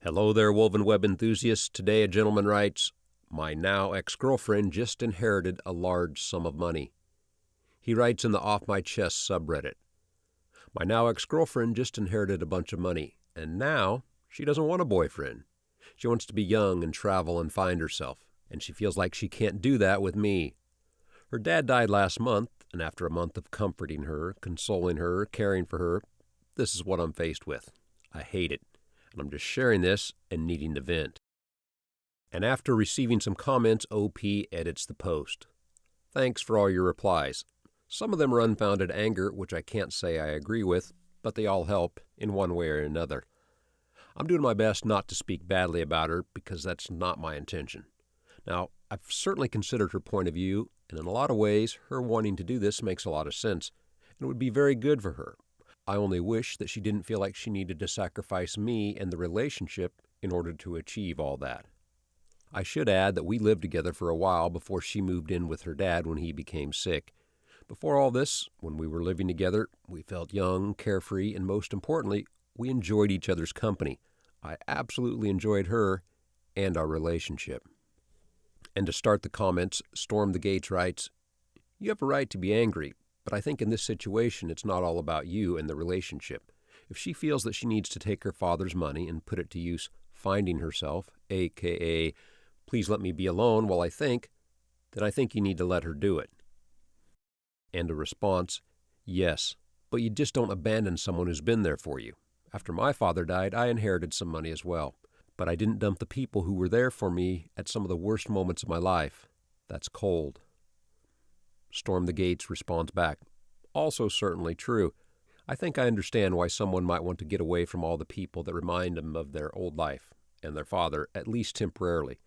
Hello there, woven web enthusiasts. Today a gentleman writes, "My now ex-girlfriend just inherited a large sum of money." He writes in the Off My Chest subreddit, "My now ex-girlfriend just inherited a bunch of money, and now she doesn't want a boyfriend. She wants to be young and travel and find herself, and she feels like she can't do that with me. Her dad died last month, and after a month of comforting her, consoling her, caring for her, this is what I'm faced with. I hate it, and I'm just sharing this and needing to vent." And after receiving some comments, OP edits the post. "Thanks for all your replies. Some of them are unfounded anger, which I can't say I agree with, but they all help in one way or another. I'm doing my best not to speak badly about her because that's not my intention. Now, I've certainly considered her point of view, and in a lot of ways, her wanting to do this makes a lot of sense, and it would be very good for her. I only wish that she didn't feel like she needed to sacrifice me and the relationship in order to achieve all that. I should add that we lived together for a while before she moved in with her dad when he became sick. Before all this, when we were living together, we felt young, carefree, and most importantly, we enjoyed each other's company. I absolutely enjoyed her and our relationship." And to start the comments, Storm the Gates writes, "You have a right to be angry, but I think in this situation it's not all about you and the relationship. If she feels that she needs to take her father's money and put it to use finding herself, aka please let me be alone while I think, then I think you need to let her do it." And a response, "Yes, but you just don't abandon someone who's been there for you. After my father died, I inherited some money as well, but I didn't dump the people who were there for me at some of the worst moments of my life. That's cold." Storm the Gates responds back, "Also certainly true. I think I understand why someone might want to get away from all the people that remind them of their old life and their father, at least temporarily.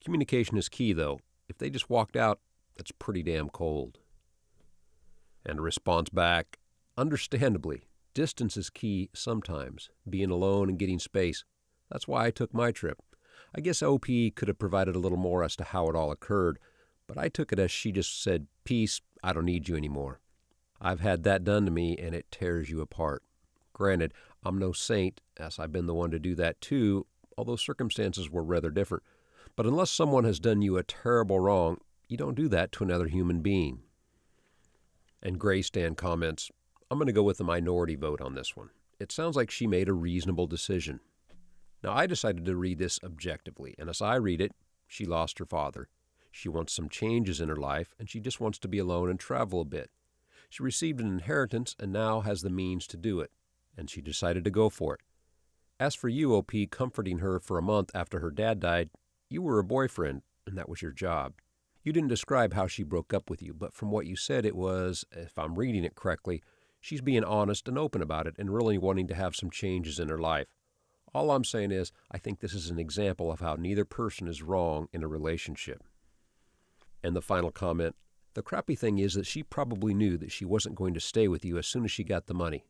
Communication is key, though. If they just walked out, that's pretty damn cold." And a response back, "Understandably, distance is key sometimes, being alone and getting space. That's why I took my trip. I guess OP could have provided a little more as to how it all occurred, but I took it as she just said, 'Peace, I don't need you anymore.' I've had that done to me, and it tears you apart. Granted, I'm no saint, as I've been the one to do that too, although circumstances were rather different. But unless someone has done you a terrible wrong, you don't do that to another human being." And Gray Stan comments, "I'm going to go with the minority vote on this one. It sounds like she made a reasonable decision." Now, I decided to read this objectively, and as I read it, she lost her father. She wants some changes in her life, and she just wants to be alone and travel a bit. She received an inheritance and now has the means to do it, and she decided to go for it. As for you, OP, comforting her for a month after her dad died, you were a boyfriend, and that was your job. You didn't describe how she broke up with you, but from what you said it was, if I'm reading it correctly, she's being honest and open about it and really wanting to have some changes in her life. All I'm saying is, I think this is an example of how neither person is wrong in a relationship." And the final comment, "The crappy thing is that she probably knew that she wasn't going to stay with you as soon as she got the money,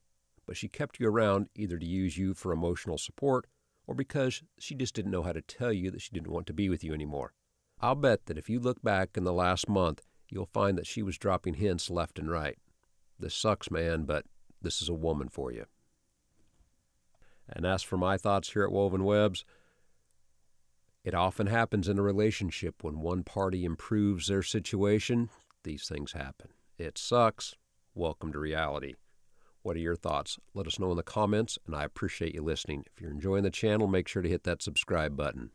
but she kept you around either to use you for emotional support or because she just didn't know how to tell you that she didn't want to be with you anymore. I'll bet that if you look back in the last month, you'll find that she was dropping hints left and right. This sucks, man, but this is a woman for you." And as for my thoughts here at Woven Webs, it often happens in a relationship when one party improves their situation, these things happen. It sucks. Welcome to reality. What are your thoughts? Let us know in the comments, and I appreciate you listening. If you're enjoying the channel, make sure to hit that subscribe button.